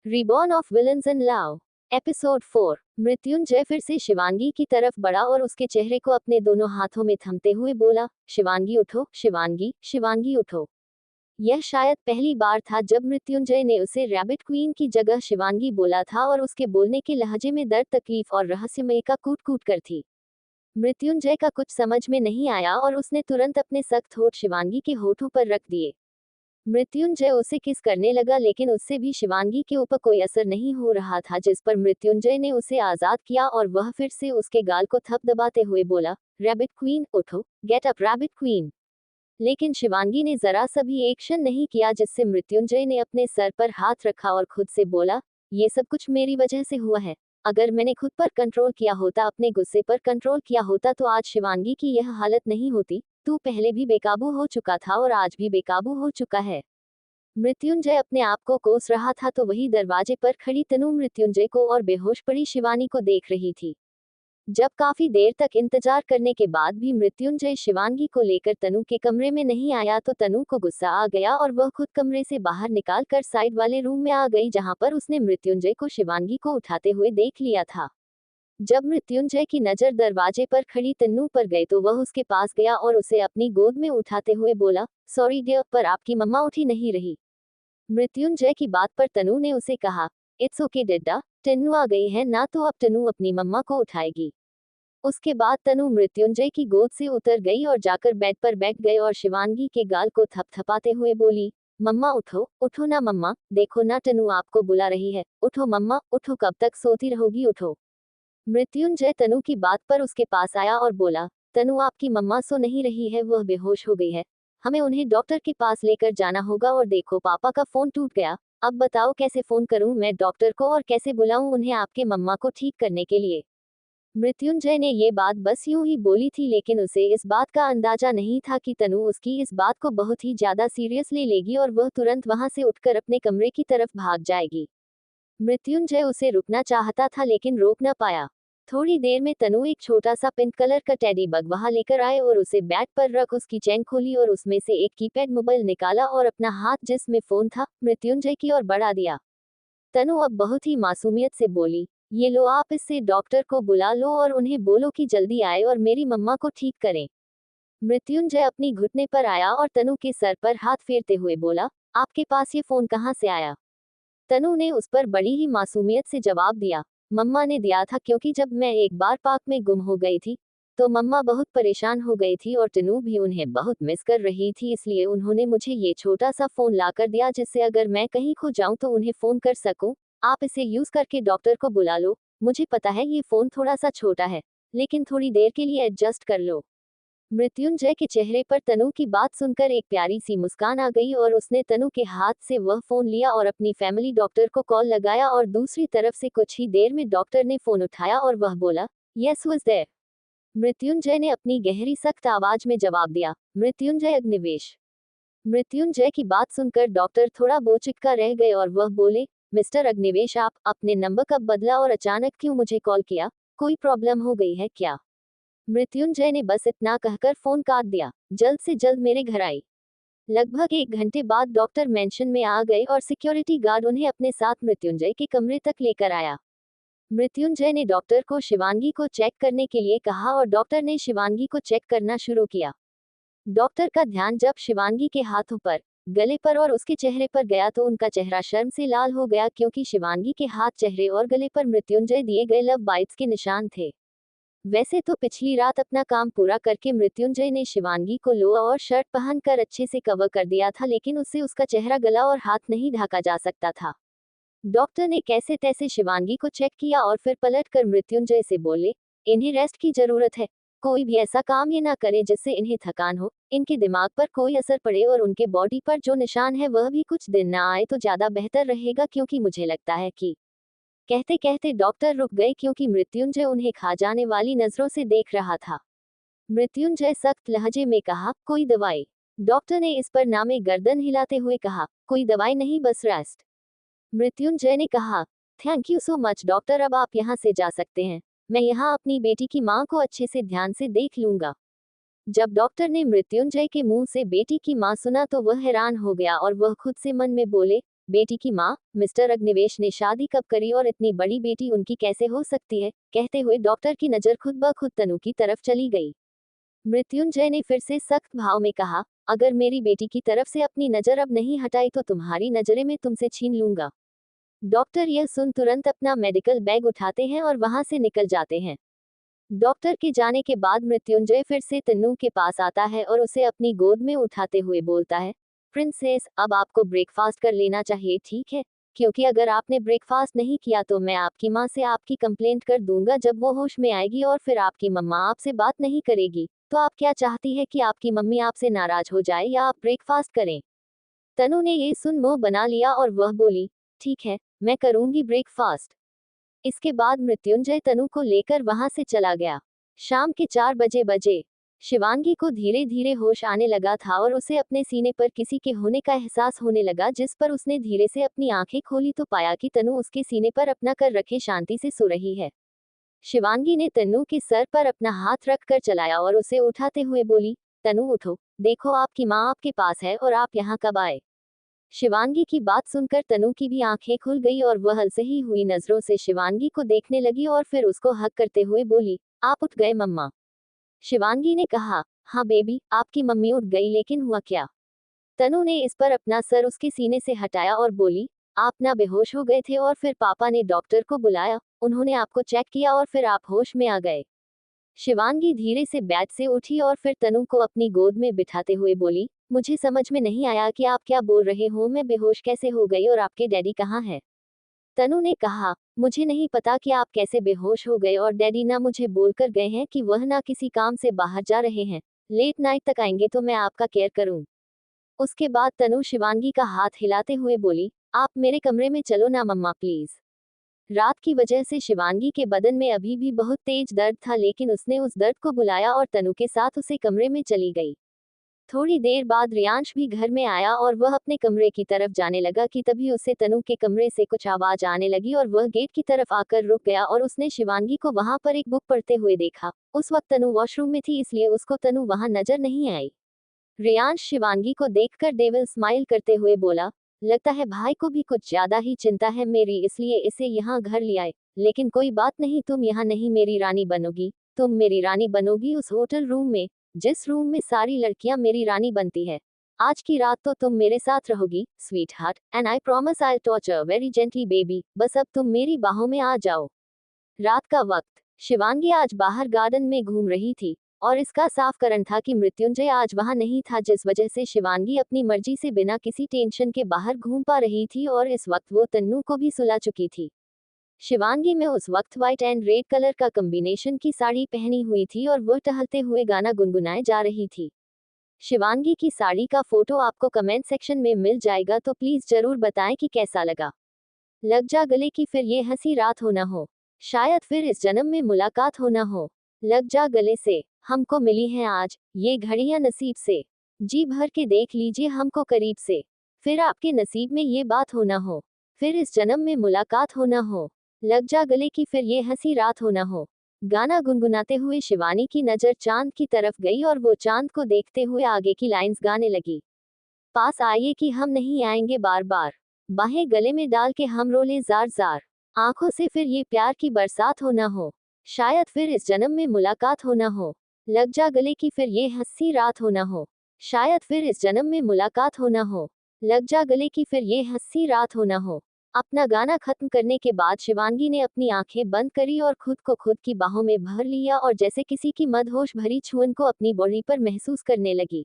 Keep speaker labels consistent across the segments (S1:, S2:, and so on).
S1: Reborn of villains in love. Episode 4। Mrityunjay फिर से शिवांगी की तरफ बढ़ा और उसके चेहरे को अपने दोनों हाथों में थमते हुए बोला, शिवांगी उठो, शिवांगी, शिवांगी उठो। यह शायद पहली बार था जब मृत्युंजय ने उसे रैबिट क्वीन की जगह शिवांगी बोला था और उसके बोलने के लहजे में दर्द, तकलीफ और रहस्यमय का कूट कूट कर थी। मृत्युंजय का कुछ समझ में नहीं आया और उसने तुरंत अपने सख्त होठ शिवांगी के होठों पर रख दिए। मृत्युंजय उसे किस करने लगा, लेकिन उससे भी शिवांगी के ऊपर कोई असर नहीं हो रहा था, जिस पर मृत्युंजय ने उसे आजाद किया और वह फिर से उसके गाल को थप दबाते हुए बोला, रैबिट क्वीन उठो, गेट अप रैबिट क्वीन। लेकिन शिवांगी ने जरा सा भी एक्शन नहीं किया, जिससे मृत्युंजय ने अपने सर पर हाथ रखा और खुद से बोला, ये सब कुछ मेरी वजह से हुआ है। अगर मैंने खुद पर कंट्रोल किया होता, अपने गुस्से पर कंट्रोल किया होता, तो आज शिवांगी की यह हालत नहीं होती। तू पहले भी बेकाबू हो चुका था और आज भी बेकाबू हो चुका है। मृत्युंजय अपने आप को कोस रहा था तो वही दरवाजे पर खड़ी तनु मृत्युंजय को और बेहोश पड़ी शिवानी को देख रही थी। जब काफी देर तक इंतजार करने के बाद भी मृत्युंजय शिवांगी को लेकर तनु के कमरे में नहीं आया तो तनु को गुस्सा आ गया और वह खुद कमरे से बाहर निकाल कर साइड वाले रूम में आ गई, जहां पर उसने मृत्युंजय को शिवांगी को उठाते हुए देख लिया था। जब मृत्युंजय की नजर दरवाजे पर खड़ी तन्नू पर गई तो वह उसके पास गया और उसे अपनी गोद में उठाते हुए बोला, सॉरी डियर, पर आपकी मम्मा उठी नहीं रही। मृत्युंजय की बात पर तनु ने उसे कहा, इट्स ओके डिड्डा, तन्नू आ गई है ना, तो अब तनु अपनी मम्मा को उठाएगी। उसके बाद तनु मृत्युंजय की गोद से उतर गई और जाकर बेड पर बैठ गई और शिवांगी के गाल को थपथपाते हुए बोली, मम्मा उठो, उठो ना मम्मा, देखो ना तनु आपको बुला रही है, उठो मम्मा उठो, कब तक सोती रहोगी, उठो। मृत्युंजय तनु की बात पर उसके पास आया और बोला, तनु आपकी मम्मा सो नहीं रही है, वह बेहोश हो गई है। हमें उन्हें डॉक्टर के पास लेकर जाना होगा और देखो पापा का फोन टूट गया। अब बताओ कैसे फोन करूं मैं डॉक्टर को और कैसे बुलाऊं उन्हें आपके मम्मा को ठीक करने के लिए। मृत्युंजय ने ये बात बस यूं ही बोली थी, लेकिन उसे इस बात का अंदाजा नहीं था कि तनु उसकी इस बात को बहुत ही ज्यादा सीरियसली लेगी और वह तुरंत वहां से उठकर अपने कमरे की तरफ भाग जाएगी। मृत्युंजय उसे रुकना चाहता था लेकिन रोक न पाया। थोड़ी देर में तनु एक छोटा सा पिंक कलर का टेडी बग वहां लेकर आए और उसे बेड पर रख उसकी चेन खोली और उसमें से एक कीपैड मोबाइल निकाला और अपना हाथ जिसमें फोन था मृत्युंजय की ओर बढ़ा दिया। तनु अब बहुत ही मासूमियत से बोली, ये लो, आप इससे डॉक्टर को बुला लो और उन्हें बोलो कि जल्दी आए और मेरी मम्मा को ठीक करें। मृत्युंजय अपनी घुटने पर आया और तनु के सर पर हाथ फेरते हुए बोला, आपके पास ये फोन कहाँ से आया। तनु ने उस पर बड़ी ही मासूमियत से जवाब दिया, मम्मा ने दिया था, क्योंकि जब मैं एक बार पार्क में गुम हो गई थी तो मम्मा बहुत परेशान हो गई थी और तनु भी उन्हें बहुत मिस कर रही थी, इसलिए उन्होंने मुझे ये छोटा सा फोन लाकर दिया, जिससे अगर मैं कहीं खो जाऊं तो उन्हें फोन कर सकूं। आप इसे यूज करके डॉक्टर को बुला लो। मुझे पता है ये फोन थोड़ा सा छोटा है, लेकिन थोड़ी देर के लिए एडजस्ट कर लो। मृत्युंजय के चेहरे पर तनु की बात सुनकर एक प्यारी सी मुस्कान आ गई और उसने तनु के हाथ से वह फोन लिया और अपनी फैमिली डॉक्टर को कॉल लगाया और दूसरी तरफ से कुछ ही देर में डॉक्टर ने फोन उठाया और वह बोला, यस वाज देयर। मृत्युंजय ने अपनी गहरी सख्त आवाज में जवाब दिया, मृत्युंजय अग्निवेश। मृत्युंजय की बात सुनकर डॉक्टर थोड़ा बोचिक्का रह गए और वह बोले, मिस्टर अग्निवेश, आप अपने नंबर कब बदला और अचानक क्यों मुझे कॉल किया, कोई प्रॉब्लम हो गई है क्या। मृत्युंजय ने बस इतना कहकर फोन काट दिया, जल्द से जल्द मेरे घर आई। लगभग 1 घंटे बाद डॉक्टर मेंशन में आ गए और सिक्योरिटी गार्ड उन्हें अपने साथ मृत्युंजय के कमरे तक लेकर आया। मृत्युंजय ने डॉक्टर को शिवांगी को चेक करने के लिए कहा और डॉक्टर ने शिवांगी को चेक करना शुरू किया। डॉक्टर का ध्यान जब शिवांगी के हाथों पर, गले पर और उसके चेहरे पर गया तो उनका चेहरा शर्म से लाल हो गया, क्योंकि शिवांगी के हाथ, चेहरे और गले पर मृत्युंजय दिए गए लव बाइट्स के निशान थे। वैसे तो पिछली रात अपना काम पूरा करके मृत्युंजय ने शिवांगी को लोअर और शर्ट पहनकर अच्छे से कवर कर दिया था, लेकिन उससे उसका चेहरा, गला और हाथ नहीं ढका जा सकता था। डॉक्टर ने कैसे तैसे शिवांगी को चेक किया और फिर पलट कर मृत्युंजय से बोले, इन्हें रेस्ट की जरूरत है। कोई भी ऐसा काम ये ना करे जिससे इन्हें थकान हो, इनके दिमाग पर कोई असर पड़े और उनके बॉडी पर जो निशान है वह भी कुछ दिन ना आए तो ज्यादा बेहतर रहेगा, क्योंकि मुझे लगता है कि। कहते कहते डॉक्टर रुक गए, क्योंकि मृत्युंजय उन्हें खा जाने वाली नजरों से देख रहा था। मृत्युंजय सख्त लहजे में कहा, कोई दवाई। डॉक्टर ने इस पर नामे गर्दन हिलाते हुए कहा, कोई दवाई नहीं, बस रेस्ट। मृत्युंजय ने कहा, thank you so much doctor, अब आप यहाँ से जा सकते हैं। मैं यहाँ अपनी बेटी की माँ को अच्छे से ध्यान से देख लूंगा। जब डॉक्टर ने मृत्युंजय के मुंह से बेटी की माँ सुना तो वह हैरान हो गया और वह खुद से मन में बोले, बेटी की माँ, मिस्टर अग्निवेश ने शादी कब करी और इतनी बड़ी बेटी उनकी कैसे हो सकती है, कहते हुए डॉक्टर की नजर खुद ब खुद तनु की तरफ चली गई। मृत्युंजय ने फिर से सख्त भाव में कहा, अगर मेरी बेटी की तरफ से अपनी नजर अब नहीं हटाई तो तुम्हारी नजरें मैं तुमसे छीन लूंगा। डॉक्टर यह सुन तुरंत अपना मेडिकल बैग उठाते हैं और वहां से निकल जाते हैं। डॉक्टर के जाने के बाद मृत्युंजय फिर से तन्नू के पास आता है और उसे अपनी गोद में उठाते हुए बोलता है, प्रिंसेस, अब आपको ब्रेकफास्ट कर लेना चाहिए, ठीक है? क्योंकि अगर आपने ब्रेकफास्ट नहीं किया तो मैं आपकी माँ से आपकी कंप्लेंट कर दूंगा जब वो होश में आएगी और फिर आपकी मम्मा आपसे बात नहीं करेगी। तो आप क्या चाहती है कि आपकी मम्मी आपसे नाराज हो जाए या आप ब्रेकफास्ट करें? तनु ने ये सुन मुंह बना लिया और वह बोली, ठीक है, मैं करूंगी ब्रेकफास्ट। इसके बाद मृत्युंजय तनु को लेकर वहां से चला गया। शाम के 4 बजे शिवांगी को धीरे धीरे होश आने लगा था और उसे अपने सीने पर किसी के होने का एहसास होने लगा, जिस पर उसने धीरे से अपनी आंखें खोली तो पाया कि तनु उसके सीने पर अपना कर रखे शांति से सो रही है। शिवांगी ने तनु के सर पर अपना हाथ रख कर चलाया और उसे उठाते हुए बोली, तनु उठो, देखो आपकी माँ आपके पास है और आप यहाँ कब आए? शिवांगी की बात सुनकर तनु की भी आंखें खुल गई और वह अलसही हुई नजरों से शिवांगी को देखने लगी और फिर उसको हक करते हुए बोली, आप उठ गए मम्मा? शिवांगी ने कहा, हाँ बेबी, आपकी मम्मी उठ गई, लेकिन हुआ क्या? तनु ने इस पर अपना सर उसके सीने से हटाया और बोली, आप ना बेहोश हो गए थे और फिर पापा ने डॉक्टर को बुलाया, उन्होंने आपको चेक किया और फिर आप होश में आ गए। शिवांगी धीरे से बेड से उठी और फिर तनु को अपनी गोद में बिठाते हुए बोली, मुझे समझ में नहीं आया कि आप क्या बोल रहे हो, मैं बेहोश कैसे हो गई और आपके डैडी कहाँ हैं? तनु ने कहा, मुझे नहीं पता कि आप कैसे बेहोश हो गए और डैडी ना मुझे बोलकर गए हैं कि वह ना किसी काम से बाहर जा रहे हैं, लेट नाइट तक आएंगे तो मैं आपका केयर करूं। उसके बाद तनु शिवांगी का हाथ हिलाते हुए बोली, आप मेरे कमरे में चलो ना मम्मा प्लीज। रात की वजह से शिवांगी के बदन में अभी भी बहुत तेज दर्द था, लेकिन उसने उस दर्द को बुलाया और तनु के साथ उसे कमरे में चली गई। थोड़ी देर बाद रियांश भी घर में आया और वह अपने कमरे की तरफ जाने लगा कि तभी उसे तनु के कमरे से कुछ आवाज आने लगी और वह गेट की तरफ आकर रुक गया और उसने शिवांगी को वहां पर एक बुक पढ़ते हुए देखा। उस वक्त तनु वॉशरूम में थी, इसलिए उसको तनु वहां नजर नहीं आई। रियांश शिवांगी को देखकर डेविल स्माइल करते हुए बोला, लगता है भाई को भी कुछ ज्यादा ही चिंता है मेरी, इसलिए इसे यहाँ घर ले आए। लेकिन कोई बात नहीं, तुम यहाँ नहीं मेरी रानी बनोगी, तुम मेरी रानी बनोगी उस होटल रूम में, जिस रूम में सारी लड़कियां मेरी रानी बनती है। आज की रात तो तुम मेरे साथ रहोगी, sweet heart, and I promise I torture very gently baby, बस अब तुम मेरी बाहों में आ जाओ। रात का वक्त शिवांगी आज बाहर गार्डन में घूम रही थी और इसका साफ कारण था कि मृत्युंजय आज वहां नहीं था, जिस वजह से शिवांगी अपनी मर्जी से बिना किसी टेंशन के बाहर घूम पा रही थी और इस वक्त वो तन्नू को भी सुला चुकी थी। शिवांगी में उस वक्त व्हाइट एंड रेड कलर का कॉम्बिनेशन की साड़ी पहनी हुई थी और वह टहलते हुए गाना गुनगुनाए जा रही थी। शिवांगी की साड़ी का फोटो आपको कमेंट सेक्शन में मिल जाएगा, तो प्लीज जरूर बताएं कि कैसा लगा। लग जा गले की फिर ये हंसी रात हो ना हो, शायद फिर इस जन्म में मुलाकात हो ना हो। लग जा गले से, हमको मिली है आज ये घड़ियां नसीब से, जी भर के देख लीजिए हमको करीब से, फिर आपके नसीब में ये बात हो ना हो, फिर इस जन्म में मुलाकात हो ना हो। लग जा गले की फिर ये हंसी रात हो ना हो। गाना गुनगुनाते हुए शिवानी की नजर चांद की तरफ गई और वो चांद को देखते हुए आगे की लाइंस गाने लगी। पास आइए कि हम नहीं आएंगे बार बार, बाहें गले में डाल के हम रोले जार जार, आंखों से फिर ये प्यार की बरसात हो ना हो, शायद फिर इस जन्म में मुलाकात हो ना हो। लग जा गले की फिर ये हंसी रात हो ना हो, शायद फिर इस जन्म में मुलाकात हो ना हो। लग जा गले की फिर ये हंसी रात हो ना हो। अपना गाना खत्म करने के बाद शिवांगी ने अपनी आंखें बंद करी और खुद को खुद की बाहों में भर लिया और जैसे किसी की मदहोश भरी छुअन को अपनी बॉडी पर महसूस करने लगी।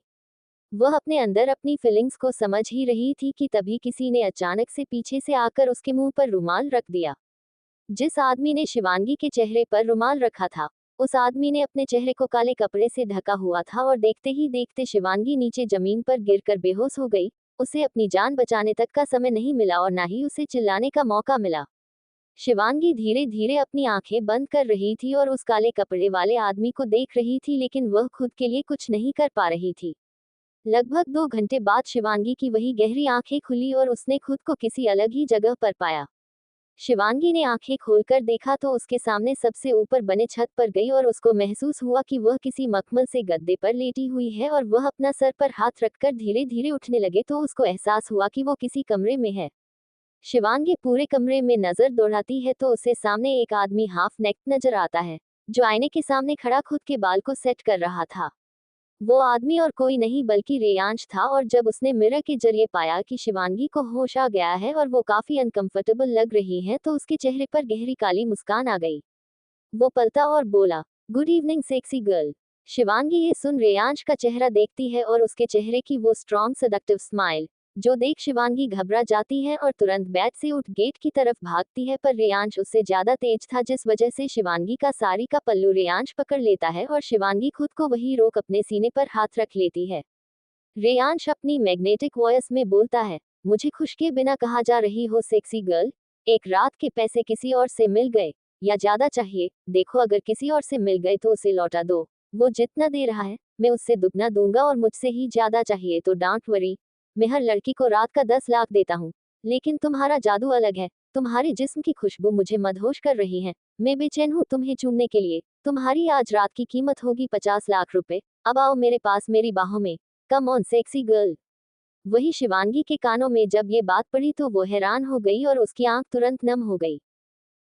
S1: वह अपने अंदर अपनी फीलिंग्स को समझ ही रही थी कि तभी किसी ने अचानक से पीछे से आकर उसके मुंह पर रुमाल रख दिया। जिस आदमी ने शिवांगी के चेहरे पर रुमाल रखा था, उस आदमी ने अपने चेहरे को काले कपड़े से ढका हुआ था और देखते ही देखते शिवांगी नीचे जमीन पर गिरकर बेहोश हो गई। उसे अपनी जान बचाने तक का समय नहीं मिला और ना ही उसे चिल्लाने का मौका मिला। शिवांगी धीरे धीरे अपनी आंखें बंद कर रही थी और उस काले कपड़े वाले आदमी को देख रही थी, लेकिन वह खुद के लिए कुछ नहीं कर पा रही थी। लगभग 2 घंटे बाद शिवांगी की वही गहरी आंखें खुली और उसने खुद को किसी अलग ही जगह पर पाया। शिवांगी ने आंखें खोलकर देखा तो उसके सामने सबसे ऊपर बने छत पर गई और उसको महसूस हुआ कि वह किसी मखमल से गद्दे पर लेटी हुई है और वह अपना सर पर हाथ रखकर धीरे धीरे उठने लगे तो उसको एहसास हुआ कि वो किसी कमरे में है। शिवांगी पूरे कमरे में नजर दौड़ाती है तो उसे सामने एक आदमी हाफ नेक नजर आता है, जो आईने के सामने खड़ा खुद के बाल को सेट कर रहा था। वो आदमी और कोई नहीं बल्कि रेयांश था, और जब उसने मिरर के जरिए पाया कि शिवांगी को होश आ गया है और वो काफी अनकंफर्टेबल लग रही है, तो उसके चेहरे पर गहरी काली मुस्कान आ गई। वो पलटा और बोला, good evening sexy girl. Shivangi ये सुन रेयांश का चेहरा देखती है और उसके चेहरे की वो स्ट्रॉन्ग सेडक्टिव स्माइल जो देख शिवांगी घबरा जाती है और तुरंत बेड से उठ गेट की तरफ भागती है, पर रेयांश उससे ज्यादा तेज था, जिस वजह से शिवांगी का साड़ी का पल्लू रेयांश पकड़ लेता है और शिवांगी खुद को वही रोक अपने सीने पर हाथ रख लेती है। रेयांश अपनी मैग्नेटिक वॉइस में बोलता है, मुझे खुश के बिना कहा जा रही हो सेक्सी गर्ल। एक रात के पैसे किसी और से मिल गए या ज्यादा चाहिए? देखो, अगर किसी और से मिल गए तो उसे लौटा दो। वो जितना दे रहा है मैं उससे दुगना दूंगा, और मुझसे ही ज्यादा चाहिए तो डोंट वरी, मैं हर लड़की को रात का 10 लाख देता हूँ। लेकिन तुम्हारा जादू अलग है, तुम्हारे जिस्म की खुशबू मुझे मदहोश कर रही है। मैं बेचैन हूँ तुम्हें चूमने के लिए। तुम्हारी आज रात की कीमत होगी 50 लाख रुपए। अब आओ मेरे पास, मेरी बाहों में। Come on sexy girl. वही शिवांगी के कानों में जब ये बात पड़ी तो वो हैरान हो गई और उसकी आंख तुरंत नम हो गई।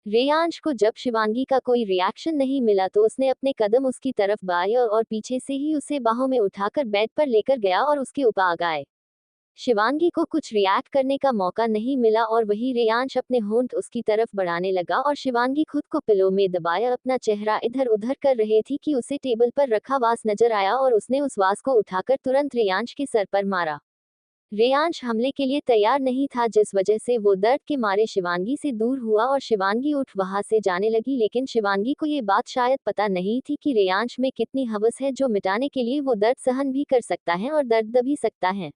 S1: रेयांश को जब शिवांगी का कोई रिएक्शन नहीं मिला तो उसने अपने कदम उसकी तरफ बढ़ाए और पीछे से ही उसे बाहों में उठाकर बेड पर लेकर गया और उसके ऊपर आ गए। शिवांगी को कुछ रिएक्ट करने का मौका नहीं मिला और वही रेयांश अपने होंठ उसकी तरफ बढ़ाने लगा, और शिवांगी खुद को पिलो में दबाया अपना चेहरा इधर उधर कर रही थी कि उसे टेबल पर रखा वास नजर आया और उसने उस वास को उठाकर तुरंत रेयांश के सर पर मारा। रेयांश हमले के लिए तैयार नहीं था, जिस वजह से वो दर्द के मारे शिवांगी से दूर हुआ और शिवांगी उठ वहां से जाने लगी, लेकिन शिवांगी को ये बात शायद पता नहीं थी कि रेयांश में कितनी हवस है, जो मिटाने के लिए वो दर्द सहन भी कर सकता है और दर्द दब भी सकता है।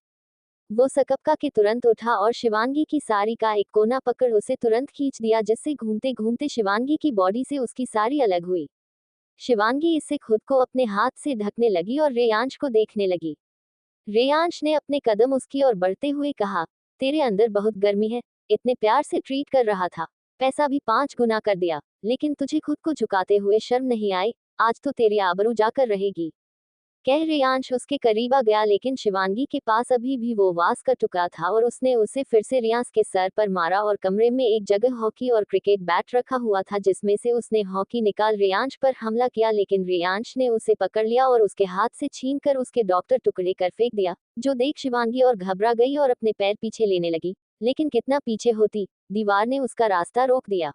S1: वो सकपका के तुरंत उठा और शिवांगी की साड़ी का एक कोना पकड़ उसे तुरंत खींच दिया, जिससे घूमते घूमते शिवांगी की बॉडी से उसकी साड़ी अलग हुई। शिवांगी इससे खुद को अपने हाथ से ढकने लगी और रेयांश को देखने लगी। रेयांश ने अपने कदम उसकी ओर बढ़ते हुए कहा, तेरे अंदर बहुत गर्मी है। इतने प्यार से ट्रीट कर रहा था, पैसा भी 5 गुना कर दिया, लेकिन तुझे खुद को झुकाते हुए शर्म नहीं आई? आज तो तेरी आबरू जाकर रहेगी। कह रेयांश उसके करीब आ गया, लेकिन शिवांगी के पास अभी भी वो वास का टुकड़ा था और उसने उसे फिर से रेयांश के सर पर मारा, और कमरे में एक जगह हॉकी और क्रिकेट बैट रखा हुआ था, जिसमें से उसने हॉकी निकाल रेयांश पर हमला किया, लेकिन रेयांश ने उसे पकड़ लिया और उसके हाथ से छीनकर उसके डॉक्टर टुकड़े कर फेंक दिया, जो देख शिवांगी और घबरा गई और अपने पैर पीछे लेने लगी, लेकिन कितना पीछे होती, दीवार ने उसका रास्ता रोक दिया।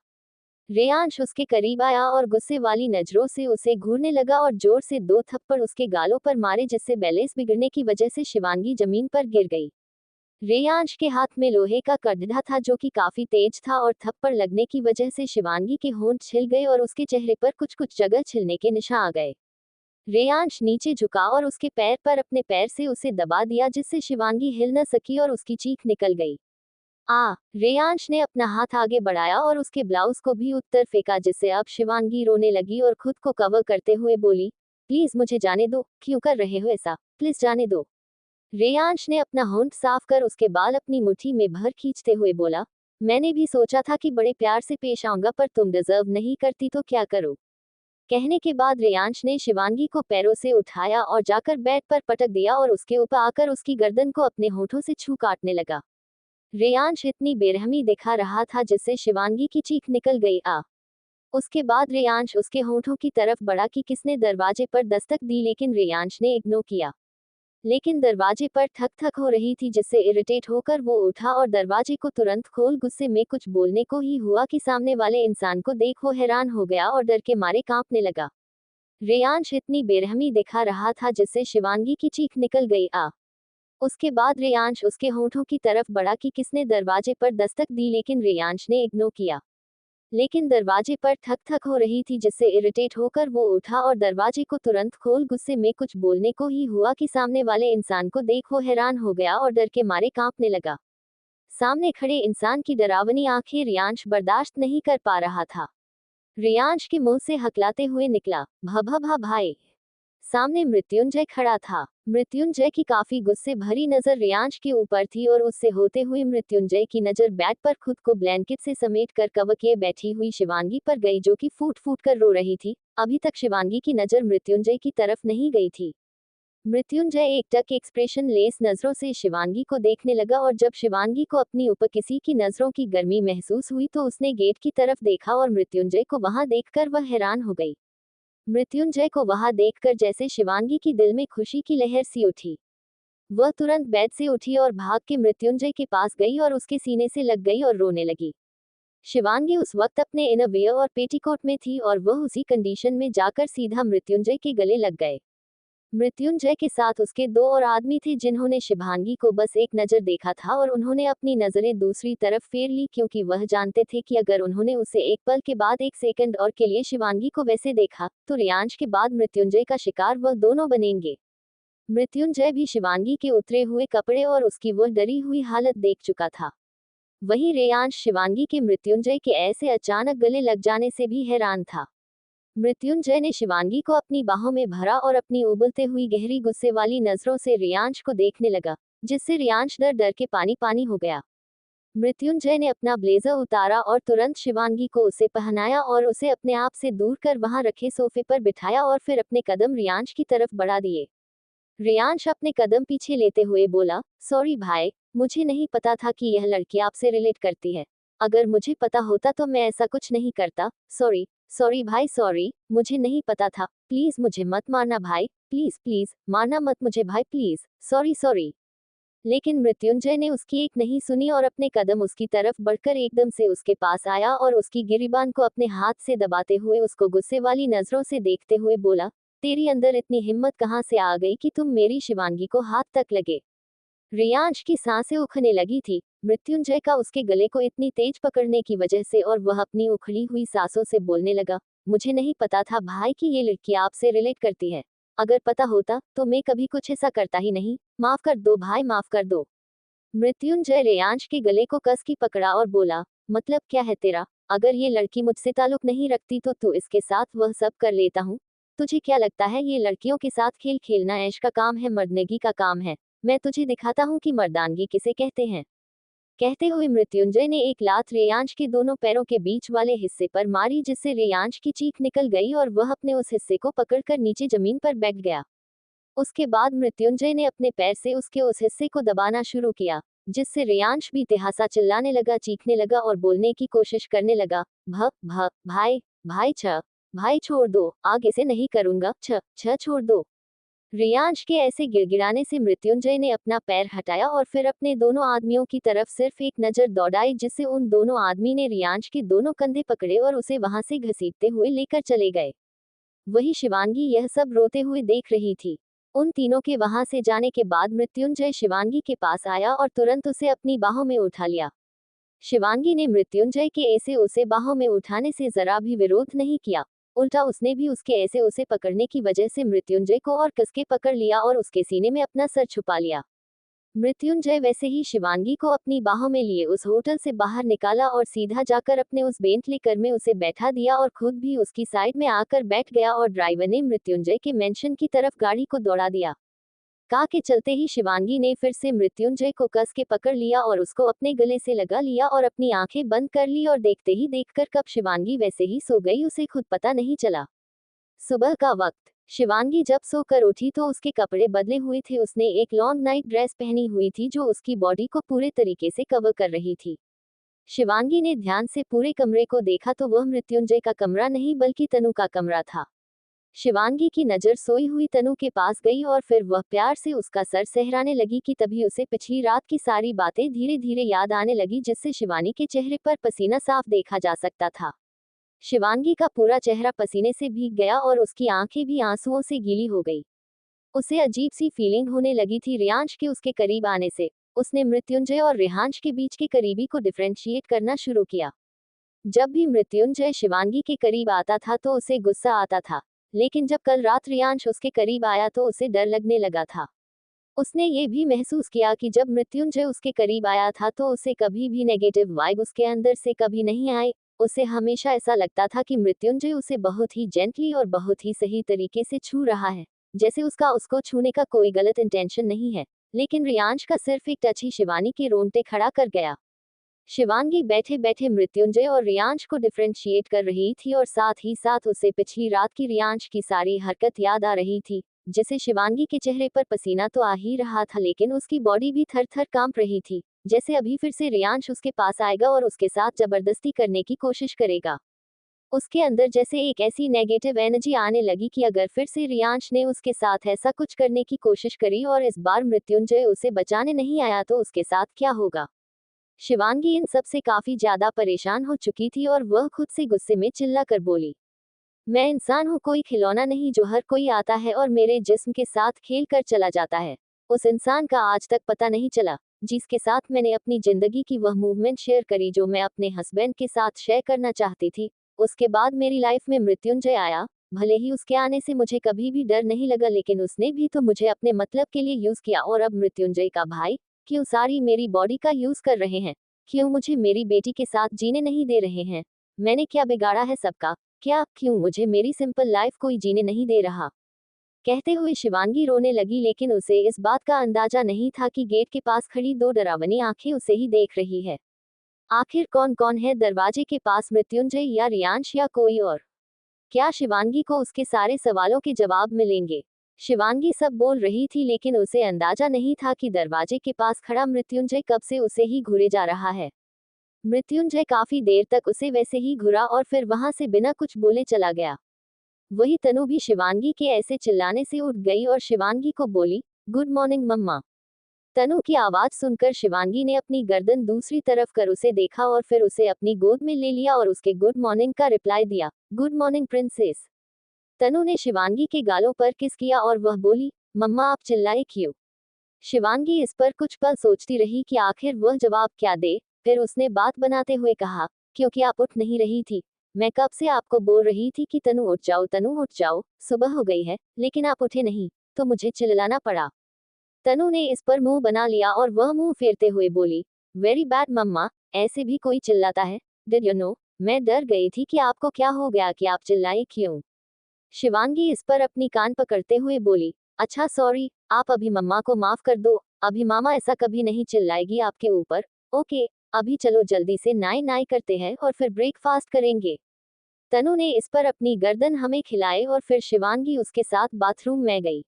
S1: रेयांश उसके करीब आया और गुस्से वाली नजरों से उसे घूरने लगा और जोर से 2 थप्पड़ उसके गालों पर मारे, जिससे बैलेंस बिगड़ने की वजह से शिवांगी जमीन पर गिर गई। रेयांश के हाथ में लोहे का कड़ढ़ा था जो कि काफी तेज था, और थप्पड़ लगने की वजह से शिवांगी के होंठ छिल गए और उसके चेहरे पर कुछ कुछ जगह छिलने के निशान आ गए। रेयांश नीचे झुका और उसके पैर पर अपने पैर से उसे दबा दिया, जिससे शिवांगी हिल न सकी और उसकी चीख निकल गई। रेयांश ने अपना हाथ आगे बढ़ाया और उसके ब्लाउज को भी उत्तर फेंका, जिससे अब शिवांगी रोने लगी और खुद को कवर करते हुए बोली, प्लीज मुझे जाने दो। क्यों कर रहे हो ऐसा? प्लीज जाने दो। रेयांश ने अपना होंठ साफ कर उसके बाल अपनी मुट्ठी में भर खींचते हुए बोला, मैंने भी सोचा था कि बड़े प्यार से पेश आऊंगा, पर तुम डिजर्व नहीं करती तो क्या करो। कहने के बाद रेयांश ने शिवांगी को पैरों से उठाया और जाकर बेड पर पटक दिया और उसके ऊपर आकर उसकी गर्दन को अपने होठों से छू काटने लगा। रेयांश इतनी बेरहमी दिखा रहा था जिससे शिवांगी की चीख निकल गई। उसके बाद रेयांश उसके होठों की तरफ बढ़ा कि किसने दरवाजे पर दस्तक दी, लेकिन रेयांश ने इग्नोर किया। लेकिन दरवाजे पर ठक ठक हो रही थी, जिससे इरिटेट होकर वो उठा और दरवाजे को तुरंत खोल। गुस्से में कुछ बोलने को ही हुआ कि सामने वाले इंसान को देख वो हैरान हो गया और डर के मारे कांपने लगा। रेयांश इतनी बेरहमी दिखा रहा था जिससे शिवांगी की चीख निकल गई। उसके बाद रेयांश उसके होठों की तरफ बढ़ा कि किसने दरवाजे पर दस्तक दी, लेकिन रेयांश ने इग्नोर किया। लेकिन दरवाजे पर ठक ठक हो रही थी, जिससे इरिटेट होकर वो उठा और दरवाजे को तुरंत खोल। गुस्से में कुछ बोलने को ही हुआ कि सामने वाले इंसान को देख वो हैरान हो गया और डर के मारे कांपने लगा। सामने खड़े इंसान की डरावनी आंखें रेयांश बर्दाश्त नहीं कर पा रहा था। रेयांश के मुंह से हकलाते हुए निकला, भा भाई। सामने मृत्युंजय खड़ा था। मृत्युंजय की काफी गुस्से भरी नजर रेयांश के ऊपर थी और उससे होते हुए मृत्युंजय की नजर बेड पर खुद को ब्लैंकेट से समेट कर कवर किए बैठी हुई शिवांगी पर गई, जो कि फूट फूट कर रो रही थी। अभी तक शिवांगी की नजर मृत्युंजय की तरफ नहीं गई थी। मृत्युंजय एकटक एक्सप्रेशन लेस नजरों से शिवांगी को देखने लगा और जब शिवांगी को अपनी ऊपर किसी की नजरों की गर्मी महसूस हुई तो उसने गेट की तरफ देखा और मृत्युंजय को वहां देखकर वह हैरान हो गई। मृत्युंजय को वहां देखकर जैसे शिवांगी की दिल में खुशी की लहर सी उठी। वह तुरंत बेड से उठी और भाग के मृत्युंजय के पास गई और उसके सीने से लग गई और रोने लगी। शिवांगी उस वक्त अपने इनरवियर और पेटीकोट में थी और वह उसी कंडीशन में जाकर सीधा मृत्युंजय के गले लग गए। मृत्युंजय के साथ उसके दो और आदमी थे जिन्होंने शिवांगी को बस एक नजर देखा था और उन्होंने अपनी नजरें दूसरी तरफ फेर ली क्योंकि वह जानते थे कि अगर उन्होंने उसे एक पल के बाद एक सेकंड और के लिए शिवांगी को वैसे देखा तो रियांश के बाद मृत्युंजय का शिकार वह दोनों बनेंगे। मृत्युंजय भी शिवांगी के उतरे हुए कपड़े और उसकी वह डरी हुई हालत देख चुका था। वहीं रेयांश शिवांगी के मृत्युंजय के ऐसे अचानक गले लग जाने से भी हैरान था। मृत्युंजय ने शिवांगी को अपनी बाहों में भरा और अपनी उबलते हुई गहरी गुस्से वाली नजरों से रियांश को देखने लगा, जिससे रियांश डर डर के पानी पानी हो गया। मृत्युंजय ने अपना ब्लेजर उतारा और तुरंत शिवांगी को उसे पहनाया और उसे अपने आप से दूर कर वहां रखे सोफे पर बिठाया और फिर अपने कदम रियांश की तरफ बढ़ा दिए। रियांश अपने कदम पीछे लेते हुए बोला, सॉरी भाई, मुझे नहीं पता था कि यह लड़की आपसे रिलेट करती है। अगर मुझे पता होता तो मैं ऐसा कुछ नहीं करता। सॉरी, सॉरी भाई, सॉरी, मुझे नहीं पता था। प्लीज मुझे मत मारना भाई, प्लीज प्लीज मारना मत मुझे भाई प्लीज, सॉरी सॉरी। लेकिन मृत्युंजय ने उसकी एक नहीं सुनी और अपने कदम उसकी तरफ बढ़कर एकदम से उसके पास आया और उसकी गिरिबान को अपने हाथ से दबाते हुए उसको गुस्से वाली नजरों से देखते हुए बोला, तेरी अंदर इतनी हिम्मत कहाँ से आ गई कि तुम मेरी शिवांगी को हाथ तक लगे। रियांश की सांसें उखड़ने लगी थी, मृत्युंजय का उसके गले को इतनी तेज पकड़ने की वजह से, और वह अपनी उखड़ी हुई सांसों से बोलने लगा, मुझे नहीं पता था भाई कि ये लड़की आपसे रिलेट करती है। अगर पता होता तो मैं कभी कुछ ऐसा करता ही नहीं। माफ कर दो भाई, माफ कर दो। मृत्युंजय रेयांश के गले को कस की पकड़ा और बोला, मतलब क्या है तेरा? अगर ये लड़की मुझसे ताल्लुक नहीं रखती तो तू इसके साथ वह सब कर लेता हूँ। तुझे क्या लगता है ये लड़कियों के साथ खेल खेलना ऐश का काम है, मर्दनगी का काम है? मैं तुझे दिखाता हूँ कि मर्दानगी किसे कहते हैं। कहते हुए मृत्युंजय ने एक लात रेयांश के दोनों पैरों के बीच वाले हिस्से पर मारी, जिससे रेयांश की चीख निकल गई और वह अपने उस हिस्से को पकड़कर नीचे जमीन पर बैठ गया। उसके बाद मृत्युंजय ने अपने पैर से उसके उस हिस्से को दबाना शुरू किया, जिससे रेयांश भी तिहासा चिल्लाने लगा, चीखने लगा और बोलने की कोशिश करने लगा, भ भ भाई, भाई छ, भाई छोड़ दो, आगे से नहीं करूंगा, छ छ छोड़ दो। रियांश के ऐसे गिड़गिड़ाने से मृत्युंजय ने अपना पैर हटाया और फिर अपने दोनों आदमियों की तरफ सिर्फ एक नजर दौड़ाई, जिससे उन दोनों आदमी ने रियांश के दोनों कंधे पकड़े और उसे वहां से घसीटते हुए लेकर चले गए। वही शिवांगी यह सब रोते हुए देख रही थी। उन तीनों के वहां से जाने के बाद मृत्युंजय शिवांगी के पास आया और तुरंत उसे अपनी बाहों में उठा लिया। शिवांगी ने मृत्युंजय के ऐसे उसे बाहों में उठाने से जरा भी विरोध नहीं किया, उल्टा उसने भी उसके ऐसे उसे पकड़ने की वजह से मृत्युंजय को और कसके पकड़ लिया और उसके सीने में अपना सर छुपा लिया। मृत्युंजय वैसे ही शिवांगी को अपनी बाहों में लिए उस होटल से बाहर निकाला और सीधा जाकर अपने उस बेंटली कार में उसे बैठा दिया और खुद भी उसकी साइड में आकर बैठ गया और ड्राइवर ने मृत्युंजय के मेंशन की तरफ गाड़ी को दौड़ा दिया। कार के चलते ही शिवांगी ने फिर से मृत्युंजय को कस के पकड़ लिया और उसको अपने गले से लगा लिया और अपनी आंखें बंद कर ली और देखते ही देखकर कब शिवांगी वैसे ही सो गई उसे खुद पता नहीं चला। सुबह का वक्त, शिवांगी जब सोकर उठी तो उसके कपड़े बदले हुए थे। उसने एक लॉन्ग नाइट ड्रेस पहनी हुई थी जो उसकी बॉडी को पूरे तरीके से कवर कर रही थी। शिवांगी ने ध्यान से पूरे कमरे को देखा तो वह मृत्युंजय का कमरा नहीं बल्कि तनु का कमरा था। शिवांगी की नजर सोई हुई तनु के पास गई और फिर वह प्यार से उसका सर सहराने लगी कि तभी उसे पिछली रात की सारी बातें धीरे धीरे याद आने लगी, जिससे शिवानी के चेहरे पर पसीना साफ देखा जा सकता था। शिवांगी का पूरा चेहरा पसीने से भीग गया और उसकी आंखें भी आंसुओं से गीली हो गई। उसे अजीब सी फीलिंग होने लगी थी रियांश के उसके करीब आने से। उसने मृत्युंजय और रियांश के बीच के करीबी को डिफरेंशिएट करना शुरू किया। जब भी मृत्युंजय शिवांगी के करीब आता था तो उसे गुस्सा आता था, लेकिन जब कल रात रियांश उसके करीब आया तो उसे डर लगने लगा था। उसने ये भी महसूस किया कि जब मृत्युंजय उसके करीब आया था तो उसे कभी भी नेगेटिव वाइब उसके अंदर से कभी नहीं आई। उसे हमेशा ऐसा लगता था कि मृत्युंजय उसे बहुत ही जेंटली और बहुत ही सही तरीके से छू रहा है, जैसे उसका उसको छूने का कोई गलत इंटेंशन नहीं है। लेकिन रियांश का सिर्फ एक टच ही शिवानी के रोंगटे खड़ा कर गया। शिवांगी बैठे बैठे मृत्युंजय और रियांश को डिफरेंशिएट कर रही थी और साथ ही साथ उसे पिछली रात की रियांश की सारी हरकत याद आ रही थी। जिसे शिवांगी के चेहरे पर पसीना तो आ ही रहा था, लेकिन उसकी बॉडी भी थर थर कांप रही थी, जैसे अभी फिर से रियांश उसके पास आएगा और उसके साथ जबरदस्ती करने की कोशिश करेगा। उसके अंदर जैसे एक ऐसी नेगेटिव एनर्जी आने लगी कि अगर फिर से रियांश ने उसके साथ ऐसा कुछ करने की कोशिश करी और इस बार मृत्युंजय उसे बचाने नहीं आया तो उसके साथ क्या होगा। शिवांगी इन सब से काफी ज्यादा परेशान हो चुकी थी और वह खुद से गुस्से में चिल्ला कर बोली, मैं इंसान हूँ, कोई खिलौना नहीं जो हर कोई आता है और मेरे जिस्म के साथ खेल कर चला जाता है। उस इंसान का आज तक पता नहीं चला जिसके साथ मैंने अपनी जिंदगी की वह मूवमेंट शेयर करी जो मैं अपने हस्बैंड के साथ शेयर करना चाहती थी। उसके बाद मेरी लाइफ में मृत्युंजय आया। भले ही उसके आने से मुझे कभी भी डर नहीं लगा, लेकिन उसने भी तो मुझे अपने मतलब के लिए यूज किया। और अब मृत्युंजय का भाई क्यों सारी मेरी बॉडी का यूज कर रहे हैं? क्यों मुझे मेरी बेटी के साथ जीने नहीं दे रहे हैं? मैंने क्या बिगाड़ा है सबका? क्या क्यों मुझे मेरी सिंपल लाइफ कोई जीने नहीं दे रहा? कहते हुए शिवांगी रोने लगी, लेकिन उसे इस बात का अंदाजा नहीं था कि गेट के पास खड़ी दो डरावनी आंखें उसे ही देख रही है। आखिर कौन कौन है दरवाजे के पास, मृत्युंजय या रियांश या कोई और? क्या शिवांगी को उसके सारे सवालों के जवाब मिलेंगे? शिवांगी सब बोल रही थी, लेकिन उसे अंदाजा नहीं था कि दरवाजे के पास खड़ा मृत्युंजय कब से उसे ही घूरे जा रहा है। मृत्युंजय काफी देर तक उसे वैसे ही घुरा और फिर वहां से बिना कुछ बोले चला गया। वही तनु भी शिवांगी के ऐसे चिल्लाने से उठ गई और शिवांगी को बोली, गुड मॉर्निंग मम्मा। तनु की आवाज सुनकर शिवांगी ने अपनी गर्दन दूसरी तरफ कर उसे देखा और फिर उसे अपनी गोद में ले लिया और उसके गुड मॉर्निंग का रिप्लाई दिया, गुड मॉर्निंग प्रिंसेस। तनु ने शिवांगी के गालों पर किस किया और वह बोली, मम्मा आप चिल्लाए क्यों? शिवांगी इस पर कुछ पल सोचती रही कि आखिर वह जवाब क्या दे। फिर उसने बात बनाते हुए कहा, क्योंकि आप उठ नहीं रही थी। मैं कब से आपको बोल रही थी कि तनु उठ जाओ, तनु उठ जाओ, सुबह हो गई है, लेकिन आप उठे नहीं, तो मुझे चिल्लाना पड़ा। तनु ने इस पर मुंह बना लिया और वह मुंह फेरते हुए बोली, वेरी बैड मम्मा, ऐसे भी कोई चिल्लाता है? डिड यू नो, मैं डर गई थी कि आपको क्या हो गया कि आप चिल्लाए क्यों? शिवांगी इस पर अपनी कान पकड़ते हुए बोली, अच्छा सॉरी, आप अभी मम्मा को माफ कर दो। अभी मामा ऐसा कभी नहीं चिल्लाएगी आपके ऊपर। ओके, अभी चलो जल्दी से नाई नाई करते हैं और फिर ब्रेकफास्ट करेंगे। तनु ने इस पर अपनी गर्दन हमें खिलाए और फिर शिवांगी उसके साथ बाथरूम में गई।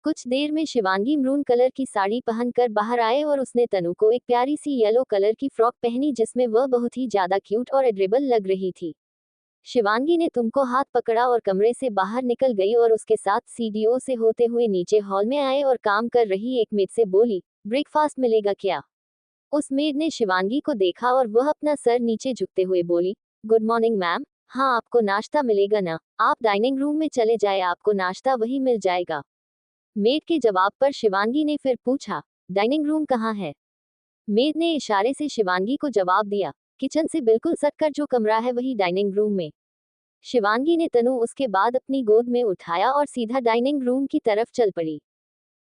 S1: कुछ देर में शिवांगी मरून कलर की साड़ी पहनकर बाहर आए और उसने तनु को एक प्यारी सी येलो कलर की फ्रॉक पहनी जिसमें वह बहुत ही ज्यादा क्यूट और एड्रेबल लग रही थी। शिवांगी ने तुमको हाथ पकड़ा और कमरे से बाहर निकल गई और उसके साथ सीढ़ियों से होते हुए नीचे हॉल में आए और काम कर रही एक मेड से बोली, ब्रेकफास्ट मिलेगा क्या? उस मेड ने शिवांगी को देखा और वह अपना सर नीचे झुकते हुए बोली, गुड मॉर्निंग मैम। हाँ, आपको नाश्ता मिलेगा ना? आप डाइनिंग रूम में चले जाए, आपको नाश्ता वही मिल जाएगा। मेड के जवाब पर शिवांगी ने फिर पूछा, डाइनिंग रूम कहाँ है? मेड ने इशारे से शिवांगी को जवाब दिया, किचन से बिल्कुल सटकर जो कमरा है वही डाइनिंग रूम में। शिवांगी ने तनु उसके बाद अपनी गोद में उठाया और सीधा डाइनिंग रूम की तरफ चल पड़ी।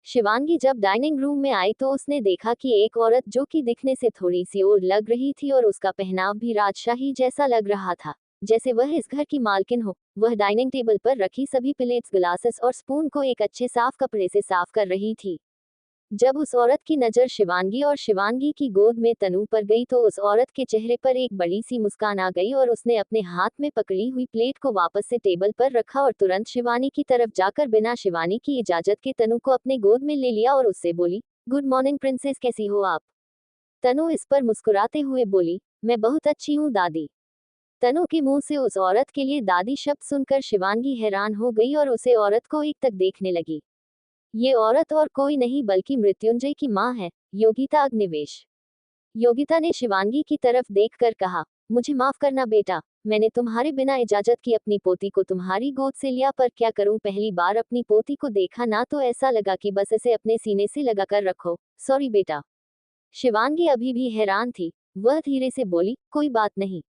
S1: शिवांगी जब डाइनिंग रूम में आई तो उसने देखा कि एक औरत जो कि दिखने से थोड़ी सी और लग रही थी और उसका पहनाव भी राजशाही जैसा लग रहा था, जैसे वह इस घर की मालकिन हो। वह डाइनिंग टेबल पर रखी सभी प्लेट्स, ग्लासेस और स्पून को एक अच्छे साफ कपड़े से साफ कर रही थी। जब उस औरत की नजर शिवांगी और शिवांगी की गोद में तनु पर गई तो उस औरत के चेहरे पर एक बड़ी सी मुस्कान आ गई और उसने अपने हाथ में पकड़ी हुई प्लेट को वापस से टेबल पर रखा और तुरंत शिवानी की तरफ जाकर बिना शिवानी की इजाजत के तनु को अपने गोद में ले लिया और उससे बोली, गुड मॉर्निंग प्रिंसेस, कैसी हो आप? तनु इस पर मुस्कुराते हुए बोली, मैं बहुत अच्छी हूँ दादी। तनु के मुंह से उस औरत के लिए दादी शब्द सुनकर शिवांगी हैरान हो गई और उसे औरत को एक तक देखने लगी। ये औरत और कोई नहीं बल्कि मृत्युंजय की मां है, योगिता अग्निवेश। योगिता ने शिवांगी की तरफ देखकर कहा, मुझे माफ करना बेटा, मैंने तुम्हारे बिना इजाजत की अपनी पोती को तुम्हारी गोद से लिया, पर क्या करूं, पहली बार अपनी पोती को देखा ना तो ऐसा लगा कि बस इसे अपने सीने से लगा कर रखो। सॉरी बेटा। शिवांगी अभी भी हैरान थी। वह धीरे से बोली, कोई बात नहीं।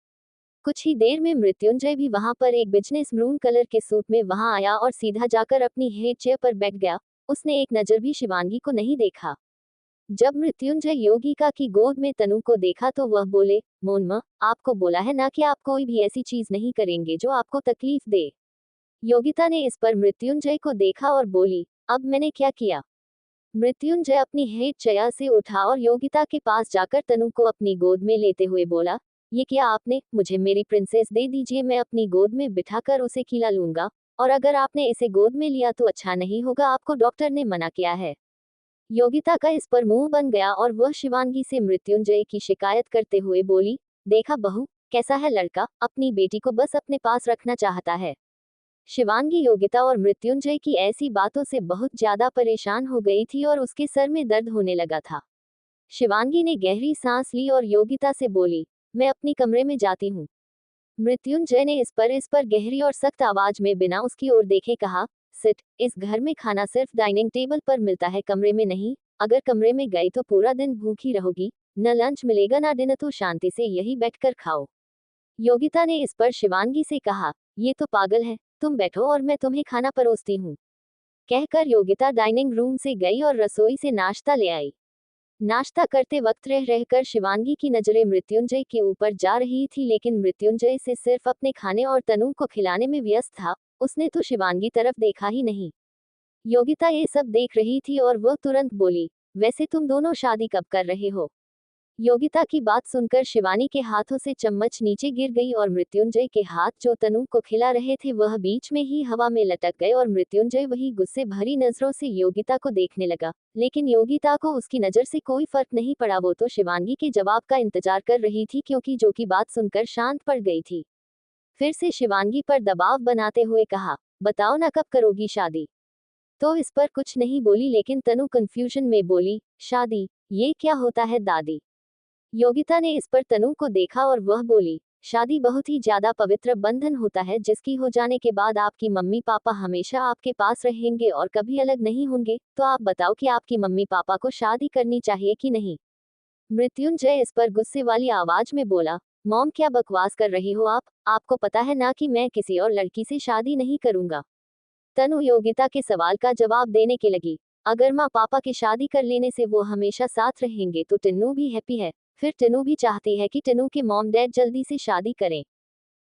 S1: कुछ ही देर में मृत्युंजय भी वहां पर एक बिजनेस मरून कलर के सूट में वहां आया और सीधा जाकर अपनी हेड चेयर पर बैठ गया। उसने एक नजर भी शिवांगी को नहीं देखा। जब मृत्युंजय योगिका की गोद में तनु को देखा तो वह बोले, मोनमा, आपको बोला है ना कि आप कोई भी ऐसी चीज नहीं करेंगे जो आपको तकलीफ दे। योगिता ने इस पर मृत्युंजय को देखा और बोली, अब मैंने क्या किया? मृत्युंजय अपनी हेड चेयर से उठा और योगिता के पास जाकर तनु को अपनी गोद में लेते हुए बोला, ये किया आपने? मुझे मेरी प्रिंसेस दे दीजिए, मैं अपनी गोद में बिठाकर उसे खिला लूंगा। और अगर आपने इसे गोद में लिया तो अच्छा नहीं होगा, आपको डॉक्टर ने मना किया है। योगिता का इस पर मुंह बन गया और वह शिवांगी से मृत्युंजय की शिकायत करते हुए बोली, देखा बहू, कैसा है लड़का, अपनी बेटी को बस अपने पास रखना चाहता है। शिवांगी योगिता और मृत्युंजय की ऐसी बातों से बहुत ज्यादा परेशान हो गई थी और उसके सर में दर्द होने लगा था। शिवांगी ने गहरी सांस ली और योगिता से बोली, मैं अपनी कमरे में जाती हूँ। मृत्युंजय ने इस पर गहरी और सख्त आवाज में बिना उसकी ओर देखे कहा, सिट, इस घर में खाना सिर्फ डाइनिंग टेबल पर मिलता है, कमरे में नहीं। अगर कमरे में गई तो पूरा दिन भूखी रहोगी, न लंच मिलेगा ना डिनर, तो शांति से यही बैठकर खाओ। योगिता ने इस पर शिवांगी से कहा, ये तो पागल है, तुम बैठो और मैं तुम्हें खाना परोसती हूँ। कहकर योगिता डाइनिंग रूम से गई और रसोई से नाश्ता ले आई। नाश्ता करते वक्त रह रहकर शिवांगी की नजरें मृत्युंजय के ऊपर जा रही थी, लेकिन मृत्युंजय से सिर्फ अपने खाने और तनु को खिलाने में व्यस्त था। उसने तो शिवांगी तरफ देखा ही नहीं। योगिता ये सब देख रही थी और वह तुरंत बोली, वैसे तुम दोनों शादी कब कर रहे हो? योगिता की बात सुनकर शिवानी के हाथों से चम्मच नीचे गिर गई और मृत्युंजय के हाथ जो तनु को खिला रहे थे वह बीच में ही हवा में लटक गए और मृत्युंजय वही गुस्से भरी नजरों से योगिता को देखने लगा। लेकिन योगिता को उसकी नजर से कोई फर्क नहीं पड़ा, वो तो शिवांगी के जवाब का इंतजार कर रही थी, क्योंकि जो की बात सुनकर शांत पड़ गई थी। फिर से शिवांगी पर दबाव बनाते हुए कहा, बताओ ना कब करोगी शादी? तो इस पर कुछ नहीं बोली, लेकिन तनु कंफ्यूजन में बोली, शादी? ये क्या होता है दादी? योगिता ने इस पर तनु को देखा और वह बोली, शादी बहुत ही ज्यादा पवित्र बंधन होता है, जिसकी हो जाने के बाद आपकी मम्मी पापा हमेशा आपके पास रहेंगे और कभी अलग नहीं होंगे। तो आप बताओ कि आपकी मम्मी पापा को शादी करनी चाहिए कि नहीं? मृत्युंजय इस पर गुस्से वाली आवाज में बोला, मॉम क्या बकवास कर रही हो आप? आपको पता है ना कि मैं किसी और लड़की से शादी नहीं करूंगा। तनु योगिता के सवाल का जवाब देने के लगी, अगर माँ पापा के शादी कर लेने से वो हमेशा साथ रहेंगे तो टिन्नू भी हैप्पी है। फिर टिन्नू भी चाहती है कि टिन्नू के मॉम डैड जल्दी से शादी करें।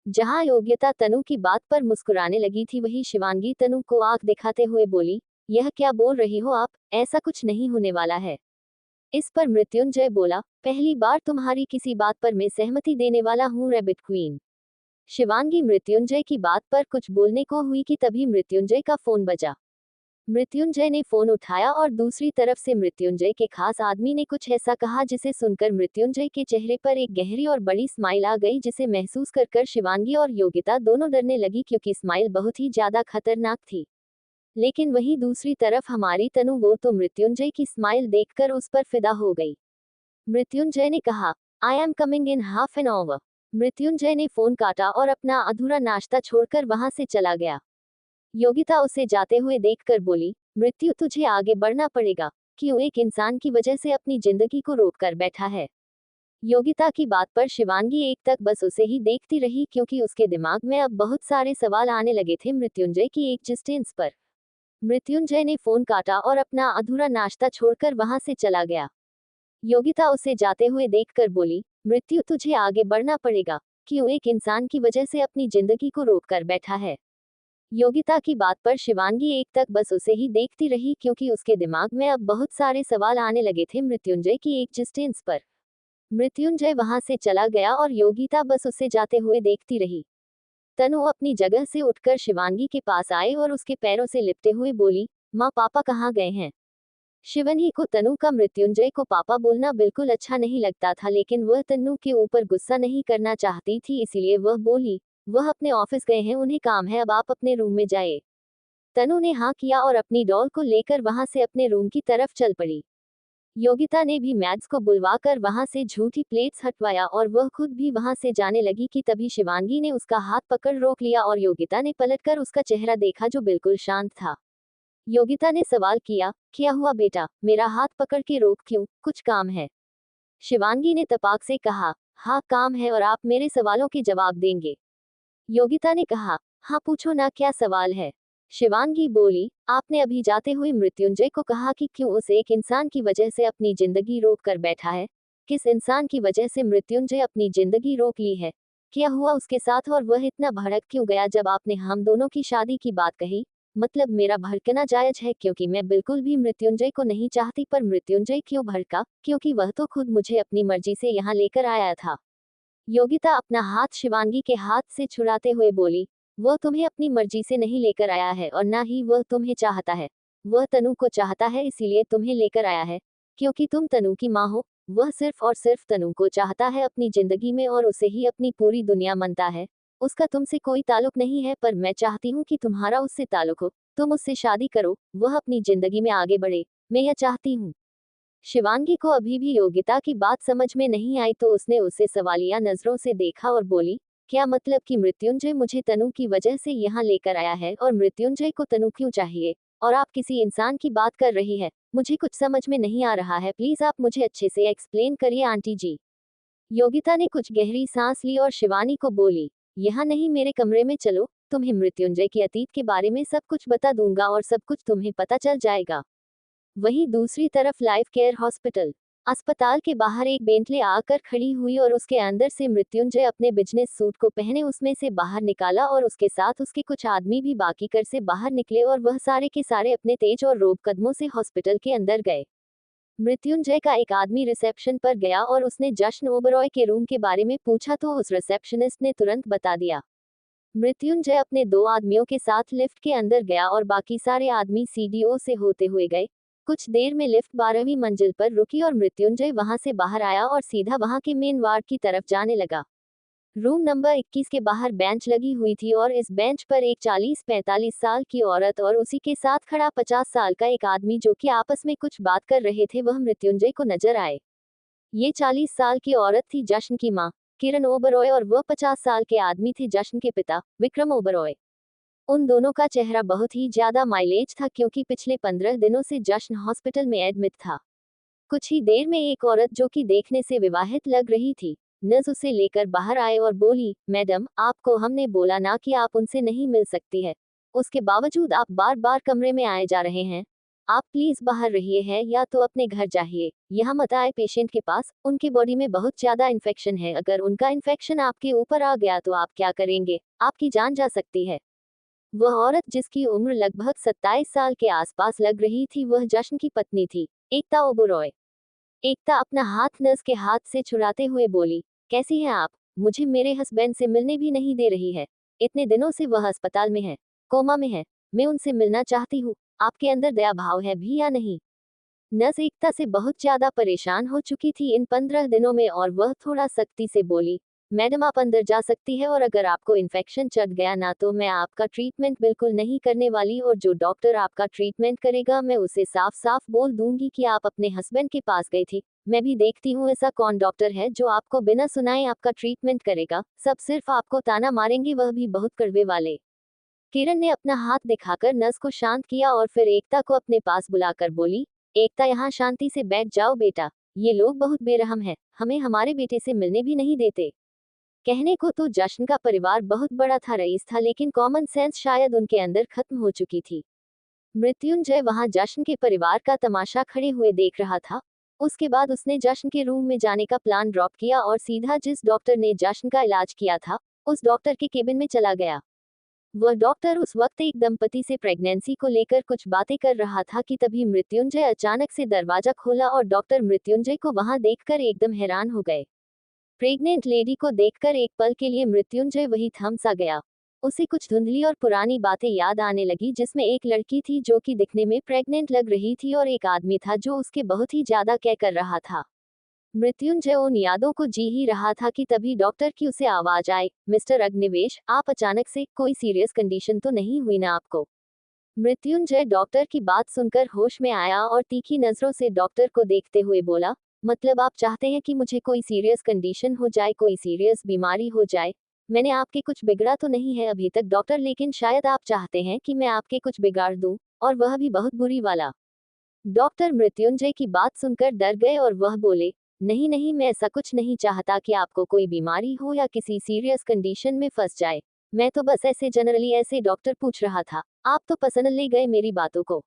S1: जहां योग्यता तनु की बात पर मुस्कुराने लगी थी, वही शिवांगी तनु को आंख दिखाते हुए बोली, यह क्या बोल रही हो आप? ऐसा कुछ नहीं होने वाला है। इस पर मृत्युंजय बोला, पहली बार तुम्हारी किसी बात पर मैं सहमति देने वाला हूँ रैबिट क्वीन। शिवांगी मृत्युंजय की बात पर कुछ बोलने को हुई कि तभी मृत्युंजय का फोन बजा। मृत्युंजय ने फोन उठाया और दूसरी तरफ से मृत्युंजय के खास आदमी ने कुछ ऐसा कहा जिसे सुनकर मृत्युंजय के चेहरे पर एक गहरी और बड़ी स्माइल आ गई, जिसे महसूस कर शिवांगी और योगिता दोनों डरने लगी, क्योंकि स्माइल बहुत ही ज्यादा खतरनाक थी। लेकिन वहीं दूसरी तरफ हमारी तनु, वो तो मृत्युंजय की स्माइल देखकर उस पर फिदा हो गई। मृत्युंजय ने कहा, I am coming in half an hour. Mrityunjay ने फोन काटा और अपना अधूरा नाश्ता छोड़कर वहां से चला गया। योगिता उसे जाते हुए देखकर बोली, मृत्यु, तुझे आगे बढ़ना पड़ेगा। क्यों एक इंसान की वजह से अपनी जिंदगी को रोक कर बैठा है? योगिता की बात पर शिवांगी एक तक बस उसे ही देखती रही, क्योंकि उसके दिमाग में अब बहुत सारे सवाल आने लगे थे मृत्युंजय की एग्जिस्टेंस पर। मृत्युंजय ने फोन काटा और अपना अधूरा नाश्ता छोड़कर वहां से चला गया। योगिता उसे जाते हुए देखकर बोली, मृत्यु, तुझे आगे बढ़ना पड़ेगा। क्यों एक इंसान की वजह से अपनी जिंदगी को रोक कर बैठा है? योगिता की बात पर शिवांगी एक तक बस उसे ही देखती रही, क्योंकि उसके दिमाग में अब बहुत सारे सवाल आने लगे थे मृत्युंजय की एग्जिस्टेंस पर। मृत्युंजय वहां से चला गया और योगिता बस उसे जाते हुए देखती रही। तनु अपनी जगह से उठकर शिवांगी के पास आए और उसके पैरों से लिपटे हुए बोली, माँ पापा कहाँ गए हैं? शिवानी को तनु का मृत्युंजय को पापा बोलना बिल्कुल अच्छा नहीं लगता था, लेकिन वह तनु के ऊपर गुस्सा नहीं करना चाहती थी, इसलिए वह बोली, वह अपने ऑफिस गए हैं, उन्हें काम है, अब आप अपने रूम में जाए। तनु ने हाँ किया और अपनी डॉल को लेकर वहां से अपने रूम की तरफ चल पड़ी। योगिता ने भी मैड्स को बुलवाकर वहां से झूठी प्लेट्स हटवाया और वह खुद भी वहां से जाने लगी कि तभी शिवांगी ने उसका हाथ पकड़ रोक लिया और योगिता ने पलटकर उसका चेहरा देखा, जो बिल्कुल शांत था। योगिता ने सवाल किया, क्या हुआ बेटा, मेरा हाथ पकड़ के रोक क्यों, कुछ काम है? शिवांगी ने तपाक से कहा, हाँ काम है और आप मेरे सवालों के जवाब देंगे। योगिता ने कहा, हाँ पूछो ना, क्या सवाल है? शिवांगी बोली, आपने अभी जाते हुए मृत्युंजय को कहा कि क्यों उस एक इंसान की वजह से अपनी जिंदगी रोक कर बैठा है। किस इंसान की वजह से मृत्युंजय अपनी जिंदगी रोक ली है? क्या हुआ उसके साथ और वह इतना भड़क क्यों गया जब आपने हम दोनों की शादी की बात कही? मतलब मेरा भड़कना जायज है, क्योंकि मैं बिल्कुल भी मृत्युंजय को नहीं चाहती, पर मृत्युंजय क्यों भड़का, क्योंकि वह तो खुद मुझे अपनी मर्जी से यहाँ लेकर आया था। योगिता अपना हाथ शिवांगी के हाथ से छुड़ाते हुए बोली, वह तुम्हें अपनी मर्जी से नहीं लेकर आया है और ना ही वह तुम्हें चाहता है। वह तनु को चाहता है, इसीलिए तुम्हें लेकर आया है। क्योंकि तुम तनु की माँ हो। वह सिर्फ और सिर्फ तनु को चाहता है अपनी जिंदगी में और उसे ही अपनी पूरी दुनिया मानता है। उसका तुमसे कोई ताल्लुक नहीं है, पर मैं चाहती हूँ कि तुम्हारा उससे ताल्लुक हो। तुम उससे शादी करो, वह अपनी जिंदगी में आगे बढ़े। मैं यह चाहती हूँ। शिवांगी को अभी भी योगिता की बात समझ में नहीं आई, तो उसने उसे सवालिया नजरों से देखा और बोली, क्या मतलब कि मृत्युंजय मुझे तनु की वजह से यहाँ लेकर आया है और मृत्युंजय को तनु क्यों चाहिए? और आप किसी इंसान की बात कर रही है? मुझे कुछ समझ में नहीं आ रहा है, प्लीज आप मुझे अच्छे से एक्सप्लेन करिए आंटी जी। योगिता ने कुछ गहरी सांस ली और शिवानी को बोली, यहाँ नहीं, मेरे कमरे में चलो, तुम्हें मृत्युंजय के अतीत के बारे में सब कुछ बता दूंगा और सब कुछ तुम्हें पता चल जाएगा। वहीं दूसरी तरफ लाइफ केयर हॉस्पिटल अस्पताल के बाहर एक बेंटले आकर खड़ी हुई और उसके अंदर से मृत्युंजय अपने बिजनेस सूट को पहने उसमें से बाहर निकाला और उसके साथ उसके कुछ आदमी भी बाकी कर से बाहर निकले और वह सारे के सारे अपने तेज और रोब कदमों से हॉस्पिटल के अंदर गए। मृत्युंजय का एक आदमी रिसेप्शन पर गया और उसने जश्न ओबरॉय के रूम के बारे में पूछा तो उस रिसेप्शनिस्ट ने तुरंत बता दिया। मृत्युंजय अपने दो आदमियों के साथ लिफ्ट के अंदर गया और बाकी सारे आदमी सीडीओ से होते हुए गए। कुछ देर में लिफ्ट 12वीं मंजिल पर रुकी और मृत्युंजय वहां से बाहर आया और सीधा वहां के मेन वार्ड की तरफ जाने लगा। रूम नंबर 21 के बाहर बेंच लगी हुई थी और इस बेंच पर एक 40-45 साल की औरत और उसी के साथ खड़ा 50 साल का एक आदमी जो कि आपस में कुछ बात कर रहे थे, वह मृत्युंजय को नजर आए। ये 40 साल की औरत थी जश्न की माँ किरण ओबरॉय और वह 50 साल के आदमी थे जश्न के पिता विक्रम ओबरॉय। उन दोनों का चेहरा बहुत ही ज्यादा माइलेज था क्योंकि पिछले 15 दिनों से जश्न हॉस्पिटल में एडमिट था। कुछ ही देर में एक औरत जो कि देखने से विवाहित लग रही थी, नर्स उसे लेकर बाहर आए और बोली, मैडम, आपको हमने बोला ना कि आप उनसे नहीं मिल सकती है, उसके बावजूद आप बार बार कमरे में आए जा रहे हैं। आप प्लीज बाहर रहिए हैं या तो अपने घर जाइए, यहाँ मत आए पेशेंट के पास, उनके बॉडी में बहुत ज्यादा इन्फेक्शन है, अगर उनका इन्फेक्शन आपके ऊपर आ गया तो आप क्या करेंगे? आपकी जान जा सकती है। वह औरत जिसकी उम्र लगभग 27 साल के आसपास लग रही थी, वह जश्न की पत्नी थी, एकता ओबरॉय। एकता अपना हाथ नर्स के हाथ से छुड़ाते हुए बोली, कैसी हैं आप? मुझे मेरे हस्बैंड से मिलने भी नहीं दे रही है। इतने दिनों से वह अस्पताल में है, कोमा में है। मैं उनसे मिलना चाहती हूँ। आपके अंदर दया भाव है भी या नहीं? नर्स एकता से बहुत ज्यादा परेशान हो चुकी थी इन 15 दिनों में और वह थोड़ा सख्ती से बोली, मैडम आप अंदर जा सकती है और अगर आपको इन्फेक्शन चढ़ गया ना तो मैं आपका ट्रीटमेंट बिल्कुल नहीं करने वाली और जो डॉक्टर आपका ट्रीटमेंट करेगा मैं उसे साफ साफ बोल दूंगी कि आप अपने हस्बैंड के पास गई थी। मैं भी देखती हूँ ऐसा कौन डॉक्टर है जो आपको बिना सुनाए आपका ट्रीटमेंट करेगा, सब सिर्फ आपको ताना मारेंगे, वह भी बहुत कड़वे वाले। किरण ने अपना हाथ दिखाकर नर्स को शांत किया और फिर एकता को अपने पास बुलाकर बोली, एकता यहाँ शांति से बैठ जाओ बेटा, ये लोग बहुत बेरहम हैं, हमें हमारे बेटे से मिलने भी नहीं देते। कहने को तो जश्न का परिवार बहुत बड़ा था, रईस था, लेकिन कॉमन सेंस शायद उनके अंदर खत्म हो चुकी थी। मृत्युंजय वहां जश्न के परिवार का तमाशा खड़े हुए देख रहा था। उसके बाद उसने जश्न के रूम में जाने का प्लान ड्रॉप किया और सीधा जिस डॉक्टर ने जश्न का इलाज किया था उस डॉक्टर के केबिन में चला गया। वह डॉक्टर उस वक्त एक दंपति से प्रेगनेंसी को लेकर कुछ बातें कर रहा था कि तभी मृत्युंजय अचानक से दरवाजा खोला और डॉक्टर मृत्युंजय को वहां देखकर एकदम हैरान हो गए। प्रेग्नेंट लेडी को देखकर एक पल के लिए मृत्युंजय वही थम सा गया। उसे कुछ धुंधली और पुरानी बातें याद आने लगी, जिसमें एक लड़की थी जो कि दिखने में प्रेग्नेंट लग रही थी और एक आदमी था जो उसके बहुत ही ज्यादा केयर कर रहा था। मृत्युंजय उन यादों को जी ही रहा था कि तभी डॉक्टर की उसे आवाज आई, मिस्टर अग्निवेश, आप अचानक से, कोई सीरियस कंडीशन तो नहीं हुई ना आपको? मृत्युंजय डॉक्टर की बात सुनकर होश में आया और तीखी नजरों से डॉक्टर को देखते हुए बोला, मतलब आप चाहते हैं कि मुझे कोई सीरियस कंडीशन हो जाए, कोई सीरियस बीमारी हो जाए? मैंने आपके कुछ बिगड़ा तो नहीं है अभी तक डॉक्टर, लेकिन शायद आप चाहते हैं कि मैं आपके कुछ बिगाड़ दूं, और वह भी बहुत बुरी वाला। डॉक्टर मृत्युंजय की बात सुनकर डर गए और वह बोले, नहीं नहीं, मैं ऐसा कुछ नहीं चाहता कि आपको कोई बीमारी हो या किसी सीरियस कंडीशन में फंस जाए। मैं तो बस ऐसे जनरली ऐसे डॉक्टर पूछ रहा था, आप तो पसंद ले गए मेरी बातों को।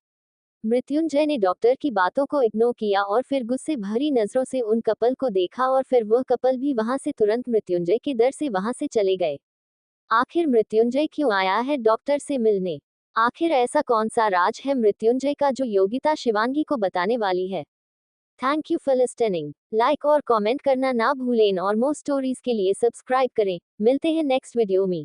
S1: मृत्युंजय ने डॉक्टर की बातों को इग्नोर किया और फिर गुस्से भरी नजरों से उन कपल को देखा और फिर वह कपल भी वहां से तुरंत मृत्युंजय के डर से वहां से चले गए। आखिर मृत्युंजय क्यों आया है डॉक्टर से मिलने? आखिर ऐसा कौन सा राज है मृत्युंजय का जो योगिता शिवांगी को बताने वाली है? Thank you for listening. Like और कमेंट करना ना भूलें और मोर स्टोरीज के लिए सब्सक्राइब करें। मिलते हैं नेक्स्ट वीडियो में।